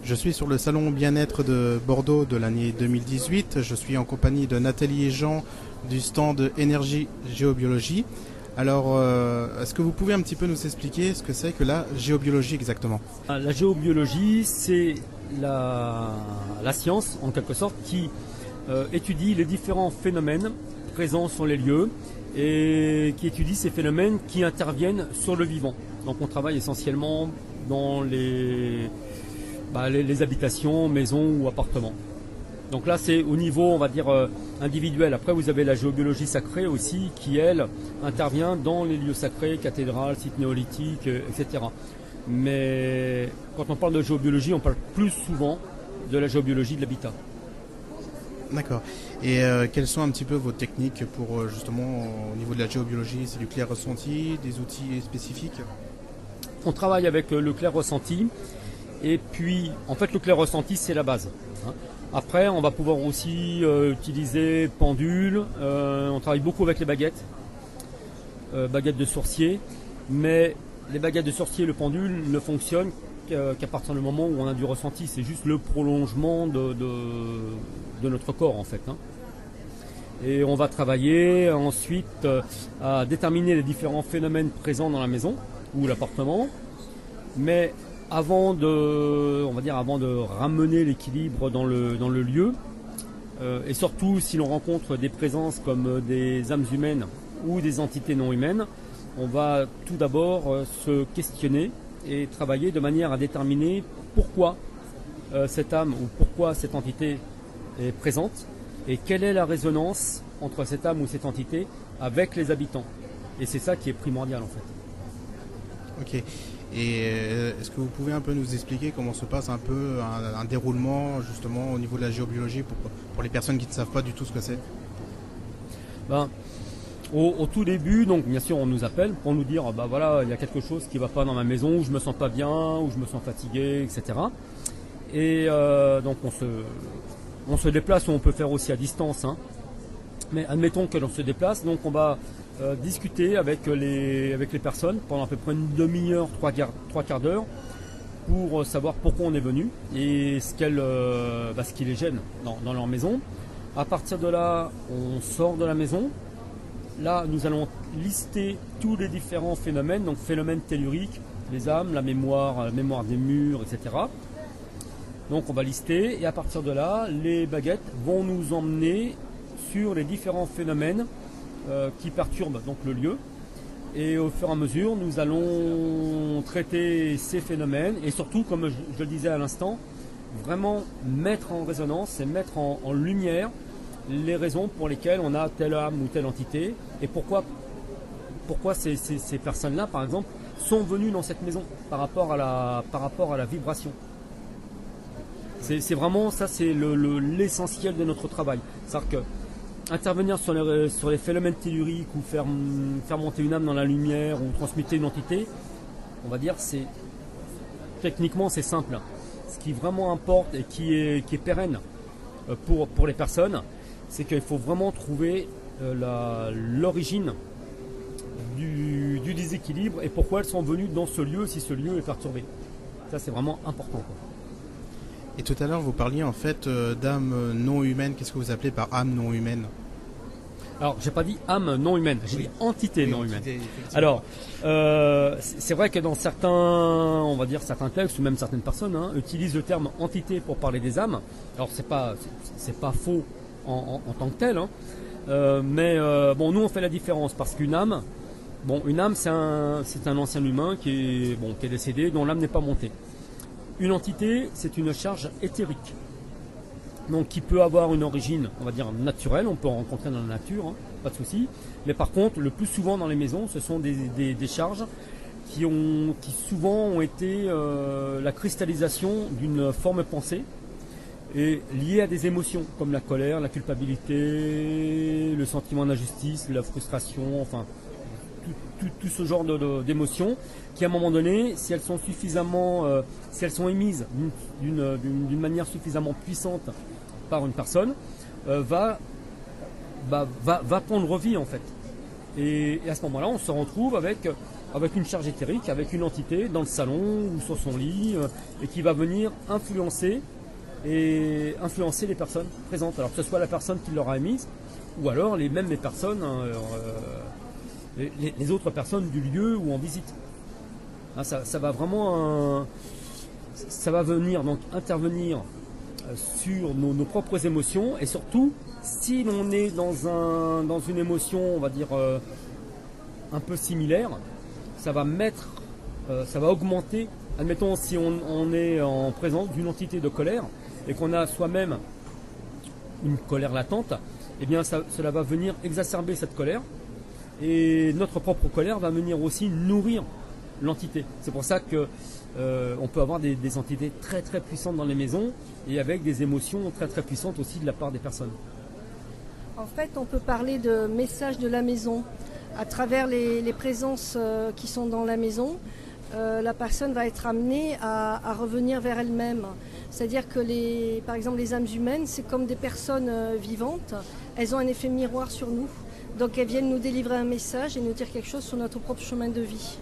Je suis sur le salon bien-être de Bordeaux de l'année 2018. Je suis en compagnie de Nathalie et Jean du stand Énergie Géobiologie. Alors, est-ce que vous pouvez un petit peu nous expliquer ce que c'est que la géobiologie exactement? La géobiologie, c'est la science, en quelque sorte, qui étudie les différents phénomènes présents sur les lieux et qui étudie ces phénomènes qui interviennent sur le vivant. Donc on travaille essentiellement dans les habitations, maisons ou appartements. Donc là c'est au niveau, on va dire, individuel. Après vous avez la géobiologie sacrée aussi qui, elle, intervient dans les lieux sacrés, cathédrales, sites néolithiques, etc. Mais quand on parle de géobiologie, on parle plus souvent de la géobiologie de l'habitat. D'accord. Et quelles sont un petit peu vos techniques pour justement au niveau de la géobiologie? C'est du clair ressenti, des outils spécifiques? On travaille avec le clair ressenti. Et puis, en fait, le clair ressenti, c'est la base. Après, on va pouvoir aussi utiliser pendule. On travaille beaucoup avec les baguettes, baguettes de sourcier. Mais les baguettes de sourcier et le pendule ne fonctionnent qu'à partir du moment où on a du ressenti. C'est juste le prolongement de notre corps, en fait. Et on va travailler ensuite à déterminer les différents phénomènes présents dans la maison ou l'appartement. Mais avant de ramener l'équilibre dans le lieu, et surtout si l'on rencontre des présences comme des âmes humaines ou des entités non humaines, on va tout d'abord se questionner et travailler de manière à déterminer pourquoi cette âme ou pourquoi cette entité est présente et quelle est la résonance entre cette âme ou cette entité avec les habitants. Et c'est ça qui est primordial en fait. Ok. Et est-ce que vous pouvez un peu nous expliquer comment se passe un peu un déroulement justement au niveau de la géobiologie pour les personnes qui ne savent pas du tout ce que c'est? Au tout début, donc bien sûr on nous appelle pour nous dire voilà, il y a quelque chose qui ne va pas dans ma maison, ou je me sens pas bien, ou je me sens fatigué, etc. Et donc on se déplace, ou on peut faire aussi à distance, mais admettons que l'on se déplace, donc on va discuter avec les personnes pendant à peu près une demi-heure, trois quarts d'heure pour savoir pourquoi on est venu et ce qui les gêne dans leur maison. À partir de là, on sort de la maison. Là, nous allons lister tous les différents phénomènes, donc phénomènes telluriques, les âmes, la mémoire des murs, etc. Donc on va lister et à partir de là, les baguettes vont nous emmener sur les différents phénomènes qui perturbent donc le lieu. Et au fur et à mesure, nous allons traiter ces phénomènes et surtout, comme je le disais à l'instant, vraiment mettre en résonance et mettre en lumière les raisons pour lesquelles on a telle âme ou telle entité et pourquoi ces personnes-là, par exemple, sont venues dans cette maison par rapport à la vibration. C'est vraiment ça, c'est l'essentiel de notre travail. C'est-à-dire que intervenir sur les phénomènes telluriques ou faire monter une âme dans la lumière ou transmuter une entité, on va dire, techniquement c'est simple. Ce qui vraiment importe et qui est pérenne pour les personnes, c'est qu'il faut vraiment trouver l'origine du déséquilibre et pourquoi elles sont venues dans ce lieu si ce lieu est perturbé. Ça c'est vraiment important, quoi. Et tout à l'heure, vous parliez en fait d'âme non humaine. Qu'est-ce que vous appelez par âme non humaine? Alors, j'ai pas dit âme non humaine, j'ai dit entité non humaine. Alors, c'est vrai que dans certains textes ou même certaines personnes utilisent le terme entité pour parler des âmes. Alors, c'est pas faux en tant que tel, mais nous on fait la différence parce qu'une âme, c'est un ancien humain qui est décédé, dont l'âme n'est pas montée. Une entité, c'est une charge éthérique, donc qui peut avoir une origine, on va dire, naturelle, on peut en rencontrer dans la nature, pas de souci. Mais par contre, le plus souvent dans les maisons, ce sont des charges qui souvent ont été la cristallisation d'une forme pensée et liée à des émotions, comme la colère, la culpabilité, le sentiment d'injustice, la frustration, enfin tout ce genre d'émotions qui, à un moment donné, si elles sont émises d'une manière suffisamment puissante par une personne, va prendre vie en fait. Et à ce moment-là, on se retrouve avec avec une charge éthérique, avec une entité dans le salon ou sur son lit, et qui va venir influencer les personnes présentes. Alors que ce soit la personne qui l'aura émise, ou alors les personnes, les autres personnes du lieu ou en visite. Hein, ça va vraiment ça va venir donc intervenir sur nos propres émotions, et surtout si l'on est dans une émotion, on va dire un peu similaire, ça va augmenter. Admettons, si on est en présence d'une entité de colère et qu'on a soi-même une colère latente, eh bien cela va venir exacerber cette colère, et notre propre colère va venir aussi nourrir l'entité. C'est pour ça que on peut avoir des entités très très puissantes dans les maisons, et avec des émotions très très puissantes aussi de la part des personnes. En fait, on peut parler de messages de la maison. À travers les présences qui sont dans la maison, la personne va être amenée à revenir vers elle-même. C'est-à-dire que par exemple les âmes humaines, c'est comme des personnes vivantes. Elles ont un effet miroir sur nous. Donc elles viennent nous délivrer un message et nous dire quelque chose sur notre propre chemin de vie.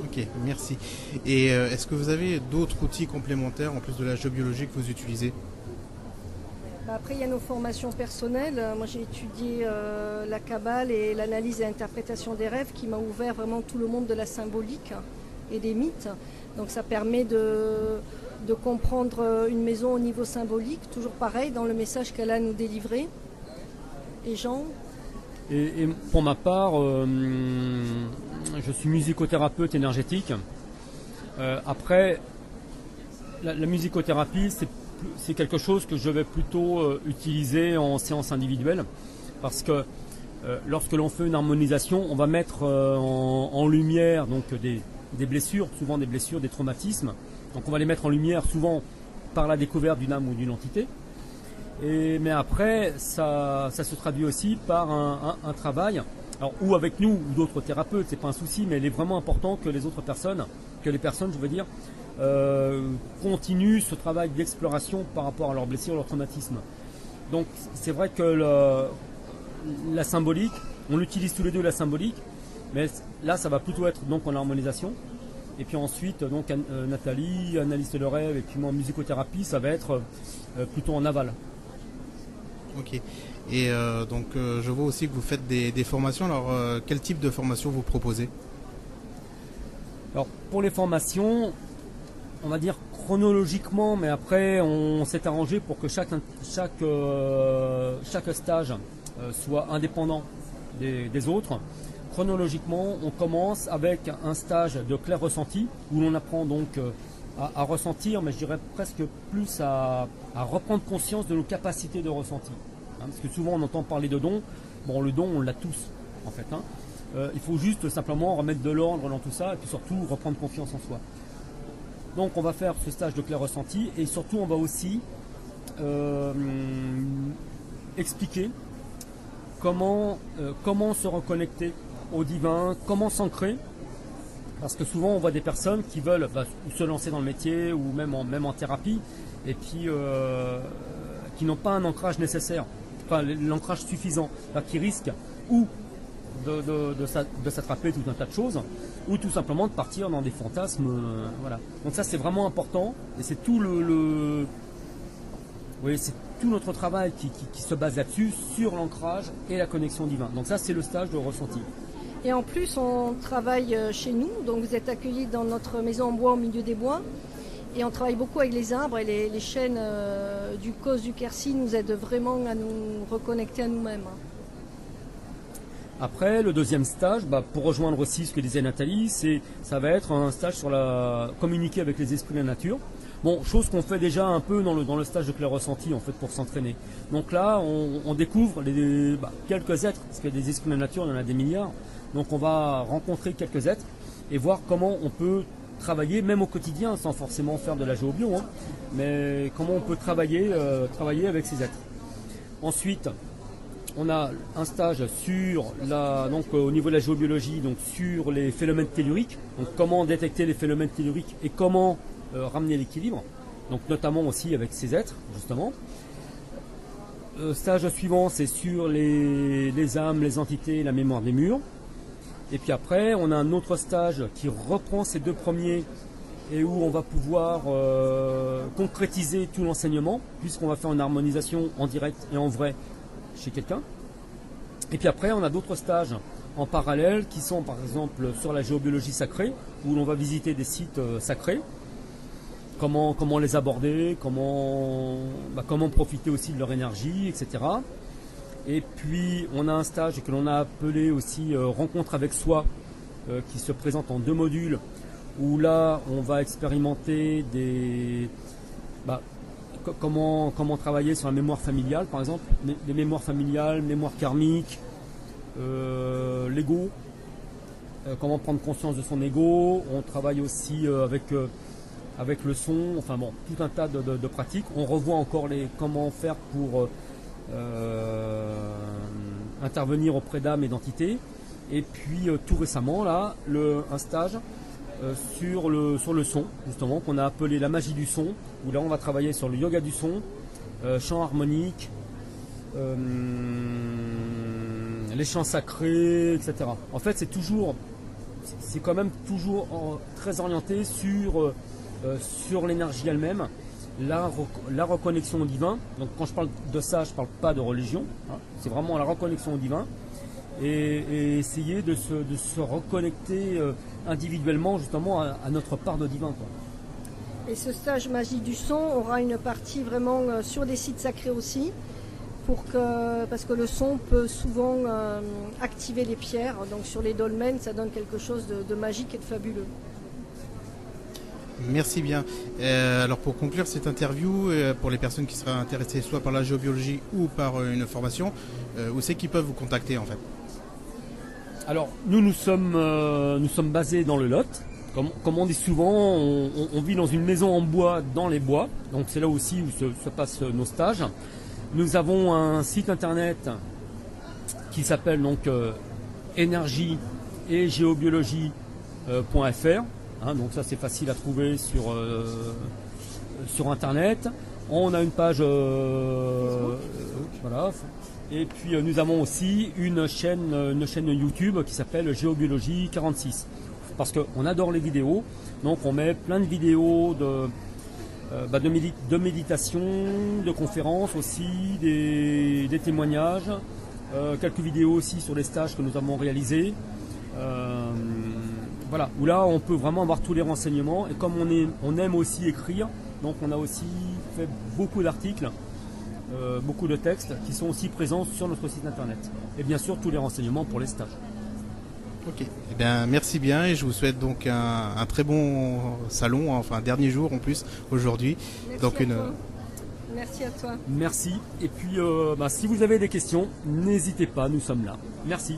Ok, merci. Et est-ce que vous avez d'autres outils complémentaires en plus de la géobiologie que vous utilisez ? Après, il y a nos formations personnelles. Moi, j'ai étudié la Kabbale et l'analyse et l'interprétation des rêves, qui m'a ouvert vraiment tout le monde de la symbolique et des mythes. Donc ça permet de comprendre une maison au niveau symbolique, toujours pareil, dans le message qu'elle a à nous délivrer. Et Jean ? Et pour ma part, je suis musicothérapeute énergétique. Après, la musicothérapie, c'est quelque chose que je vais plutôt utiliser en séance individuelle, parce que lorsque l'on fait une harmonisation, on va mettre en lumière donc des blessures, souvent des blessures, des traumatismes. Donc on va les mettre en lumière souvent par la découverte d'une âme ou d'une entité. Mais après, ça se traduit aussi par un travail, alors, ou avec nous ou d'autres thérapeutes, c'est pas un souci, mais il est vraiment important que les personnes, je veux dire, continuent ce travail d'exploration par rapport à leurs blessures, leurs traumatismes. Donc c'est vrai que la symbolique, on l'utilise tous les deux, la symbolique, mais là ça va plutôt être donc en harmonisation. Et puis ensuite, donc Nathalie, analyste de rêve, et puis moi en musicothérapie, ça va être plutôt en aval. Ok. Et donc je vois aussi que vous faites des formations. Alors quel type de formation vous proposez ? Alors pour les formations, on va dire chronologiquement, mais après on s'est arrangé pour que chaque stage soit indépendant des autres. Chronologiquement, on commence avec un stage de clair ressenti, où l'on apprend donc à ressentir, mais je dirais presque plus à reprendre conscience de nos capacités de ressenti. Hein, parce que souvent on entend parler de dons. Bon, le don, on l'a tous en fait. Hein. Il faut juste simplement remettre de l'ordre dans tout ça, et puis surtout reprendre confiance en soi. Donc on va faire ce stage de clair ressenti, et surtout on va aussi expliquer comment se reconnecter au divin, comment s'ancrer, parce que souvent on voit des personnes qui veulent se lancer dans le métier ou même en thérapie, et puis qui n'ont pas un ancrage nécessaire, enfin l'ancrage suffisant, qui risquent ou de s'attraper tout un tas de choses, ou tout simplement de partir dans des fantasmes. Voilà. Donc ça c'est vraiment important, et c'est tout c'est tout notre travail qui se base là-dessus, sur l'ancrage et la connexion divine. Donc ça c'est le stage de ressenti. Et en plus, on travaille chez nous, donc vous êtes accueillis dans notre maison en bois au milieu des bois. Et on travaille beaucoup avec les arbres, et les chênes du Causse du Quercy nous aident vraiment à nous reconnecter à nous-mêmes. Après, le deuxième stage, pour rejoindre aussi ce que disait Nathalie, ça va être un stage sur communiquer avec les esprits de la nature. Bon, chose qu'on fait déjà un peu dans le stage de clair ressenti en fait, pour s'entraîner. Donc là, on découvre quelques êtres, parce que des esprits de la nature, il y en a des milliards. Donc on va rencontrer quelques êtres et voir comment on peut travailler, même au quotidien, sans forcément faire de la géobio, hein, mais comment on peut travailler avec ces êtres. Ensuite, on a un stage sur au niveau de la géobiologie, donc sur les phénomènes telluriques, donc comment détecter les phénomènes telluriques et comment ramener l'équilibre, donc notamment aussi avec ces êtres, justement. Stage suivant, c'est sur les âmes, les entités, la mémoire des murs. Et puis après, on a un autre stage qui reprend ces 2 premiers et où on va pouvoir concrétiser tout l'enseignement, puisqu'on va faire une harmonisation en direct et en vrai chez quelqu'un. Et puis après, on a d'autres stages en parallèle qui sont par exemple sur la géobiologie sacrée, où l'on va visiter des sites sacrés, comment les aborder, comment profiter aussi de leur énergie, etc. Et puis on a un stage que l'on a appelé aussi rencontre avec soi, qui se présente en 2 modules, où là on va expérimenter comment travailler sur la mémoire familiale, par exemple, les mémoires familiales, mémoire karmique, l'ego, comment prendre conscience de son ego. On travaille aussi avec le son, enfin bon, tout un tas de pratiques. On revoit encore comment faire pour intervenir auprès d'âmes et d'entités. Et puis tout récemment là, un stage sur le son, justement, qu'on a appelé la magie du son, où là on va travailler sur le yoga du son, chant harmonique, les chants sacrés, etc. En fait, c'est quand même toujours très orienté sur l'énergie elle-même, la reconnexion au divin. Donc quand je parle de ça, je ne parle pas de religion, hein. C'est vraiment la reconnexion au divin et essayer de se reconnecter individuellement justement à notre part de divin, quoi. Et ce stage magie du son aura une partie vraiment sur des sites sacrés aussi, parce que le son peut souvent activer les pierres. Donc sur les dolmens, ça donne quelque chose de magique et de fabuleux. Merci bien. Alors pour conclure cette interview, pour les personnes qui seraient intéressées soit par la géobiologie ou par une formation, où c'est qu'ils peuvent vous contacter en fait? Alors nous sommes basés dans le Lot. Comme on dit souvent, on vit dans une maison en bois dans les bois. Donc c'est là aussi où se passent nos stages. Nous avons un site internet qui s'appelle donc énergie et géobiologie.fr. Hein, donc ça c'est facile à trouver sur internet. On a une page voilà. Et puis nous avons aussi une chaîne YouTube qui s'appelle Géobiologie 46. Parce qu'on adore les vidéos, donc on met plein de vidéos de méditation, de conférences aussi, des témoignages, quelques vidéos aussi sur les stages que nous avons réalisés. Voilà, où là on peut vraiment avoir tous les renseignements. Et comme on aime aussi écrire, donc on a aussi fait beaucoup d'articles, beaucoup de textes qui sont aussi présents sur notre site internet. Et bien sûr tous les renseignements pour les stages. Ok, eh bien, merci bien et je vous souhaite donc un très bon salon, enfin un dernier jour en plus aujourd'hui. Merci à toi. Merci. Et puis si vous avez des questions, n'hésitez pas, nous sommes là. Merci.